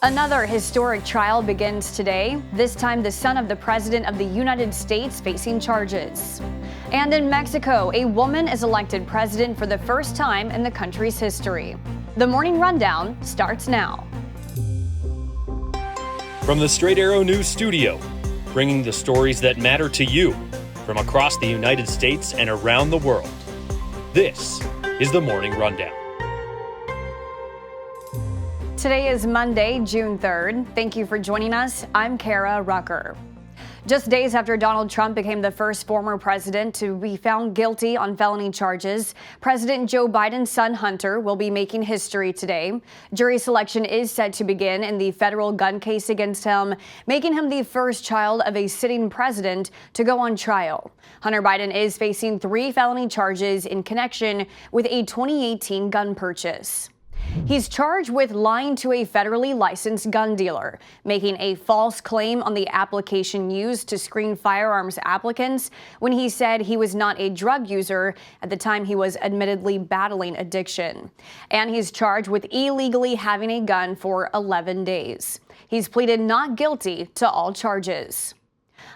Another historic trial begins today, this time the son of the President of the United States facing charges. And in Mexico, a woman is elected president for the first time in the country's history. The Morning Rundown starts now. From the Straight Arrow News Studio, bringing the stories that matter to you from across the United States and around the world. This is the Morning Rundown. Today is Monday, June 3rd. Thank you for joining us. I'm Kara Rucker. Just days after Donald Trump became the first former president to be found guilty on felony charges, President Joe Biden's son Hunter will be making history today. Jury selection is set to begin in the federal gun case against him, making him the first child of a sitting president to go on trial. Hunter Biden is facing 3 felony charges in connection with a 2018 gun purchase. He's charged with lying to a federally licensed gun dealer, making a false claim on the application used to screen firearms applicants when he said he was not a drug user at the time he was admittedly battling addiction. And he's charged with illegally having a gun for 11 days. He's pleaded not guilty to all charges.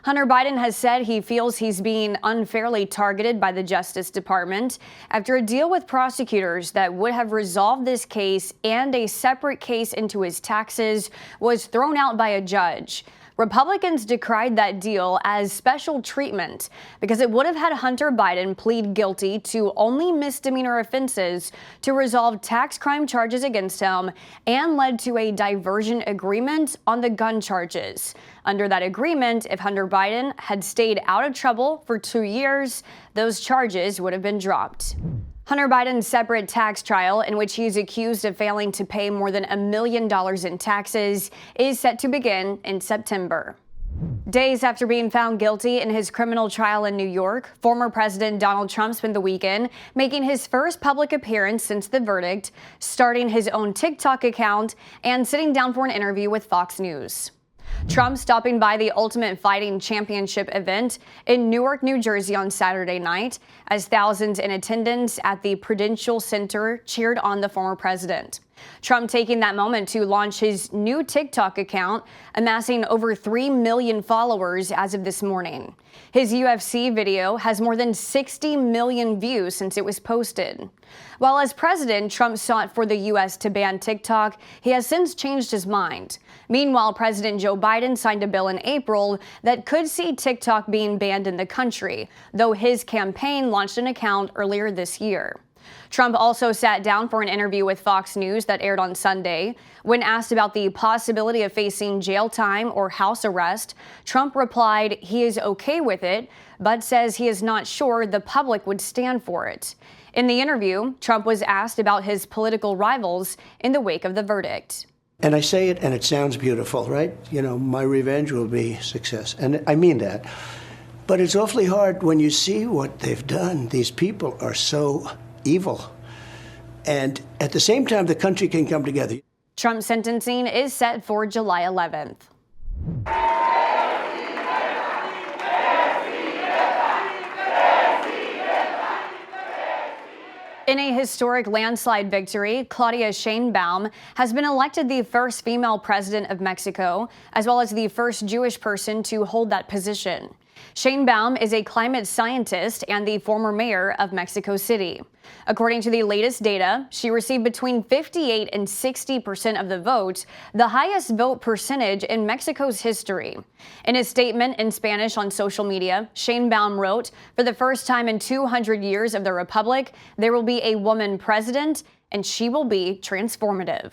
Hunter Biden has said he feels he's being unfairly targeted by the Justice Department after a deal with prosecutors that would have resolved this case and a separate case into his taxes was thrown out by a judge. Republicans decried that deal as special treatment because it would have had Hunter Biden plead guilty to only misdemeanor offenses to resolve tax crime charges against him and led to a diversion agreement on the gun charges. Under that agreement, if Hunter Biden had stayed out of trouble for 2 years, those charges would have been dropped. Hunter Biden's separate tax trial, in which he's accused of failing to pay more than $1 million in taxes, is set to begin in September. Days after being found guilty in his criminal trial in New York, former President Donald Trump spent the weekend making his first public appearance since the verdict, starting his own TikTok account, and sitting down for an interview with Fox News. Trump stopping by the Ultimate Fighting Championship event in Newark, New Jersey on Saturday night as thousands in attendance at the Prudential Center cheered on the former president. Trump taking that moment to launch his new TikTok account, amassing over 3 million followers as of this morning. His UFC video has more than 60 million views since it was posted. While as president, Trump sought for the U.S. to ban TikTok, he has since changed his mind. Meanwhile, President Joe Biden signed a bill in April that could see TikTok being banned in the country, though his campaign launched an account earlier this year. Trump also sat down for an interview with Fox News that aired on Sunday. When asked about the possibility of facing jail time or house arrest, Trump replied he is okay with it, but says he is not sure the public would stand for it. In the interview, Trump was asked about his political rivals in the wake of the verdict. And I say it and it sounds beautiful, right? You know, my revenge will be success. And I mean that. But it's awfully hard when you see what they've done. These people are so evil. And at the same time, the country can come together. Trump's sentencing is set for July 11th. In a historic landslide victory, Claudia Sheinbaum has been elected the first female president of Mexico, as well as the first Jewish person to hold that position. Sheinbaum is a climate scientist and the former mayor of Mexico City. According to the latest data, she received between 58% and 60% of the vote, the highest vote percentage in Mexico's history. In a statement in Spanish on social media, Sheinbaum wrote, "For the first time in 200 years of the Republic, there will be a woman president, and she will be transformative."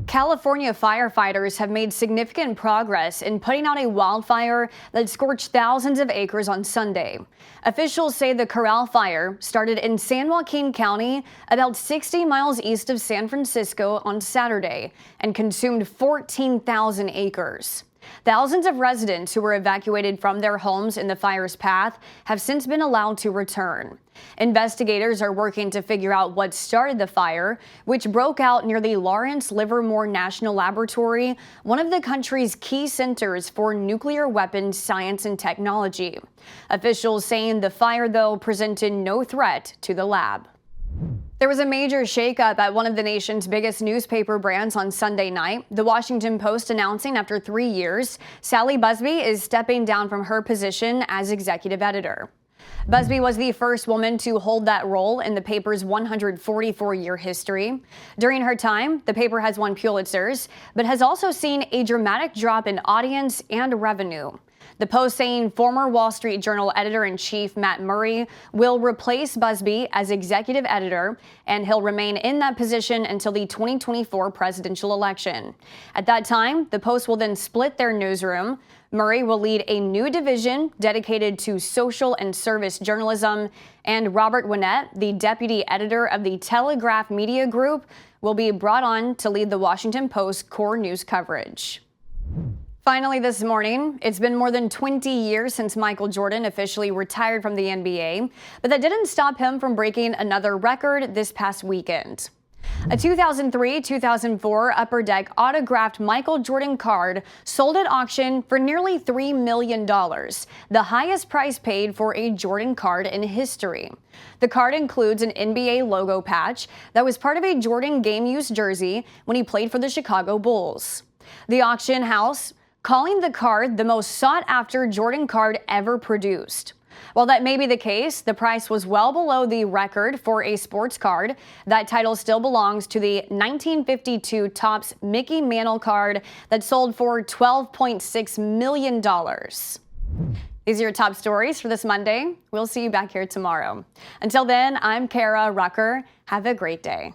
California firefighters have made significant progress in putting out a wildfire that scorched thousands of acres on Sunday. Officials say the Corral Fire started in San Joaquin County, about 60 miles east of San Francisco, on Saturday and consumed 14,000 acres. Thousands of residents who were evacuated from their homes in the fire's path have since been allowed to return. Investigators are working to figure out what started the fire, which broke out near the Lawrence Livermore National Laboratory, one of the country's key centers for nuclear weapons science and technology. Officials saying the fire, though, presented no threat to the lab. There was a major shakeup at one of the nation's biggest newspaper brands on Sunday night. The Washington Post announcing after 3 years, Sally Busby is stepping down from her position as executive editor. Busby was the first woman to hold that role in the paper's 144-year history. During her time, the paper has won Pulitzers, but has also seen a dramatic drop in audience and revenue. The Post saying former Wall Street Journal editor-in-chief Matt Murray will replace Busby as executive editor, and he'll remain in that position until the 2024 presidential election. At that time, the Post will then split their newsroom. Murray will lead a new division dedicated to social and service journalism, and Robert Winnett, the deputy editor of the Telegraph Media Group, will be brought on to lead the Washington Post core news coverage. Finally this morning, it's been more than 20 years since Michael Jordan officially retired from the NBA, but that didn't stop him from breaking another record this past weekend. A 2003-2004 Upper Deck autographed Michael Jordan card sold at auction for nearly $3 million, the highest price paid for a Jordan card in history. The card includes an NBA logo patch that was part of a Jordan game-used jersey when he played for the Chicago Bulls. The auction house calling the card the most sought-after Jordan card ever produced. While that may be the case, the price was well below the record for a sports card. That title still belongs to the 1952 Topps Mickey Mantle card that sold for $12.6 million. These are your top stories for this Monday. We'll see you back here tomorrow. Until then, I'm Kara Rucker. Have a great day.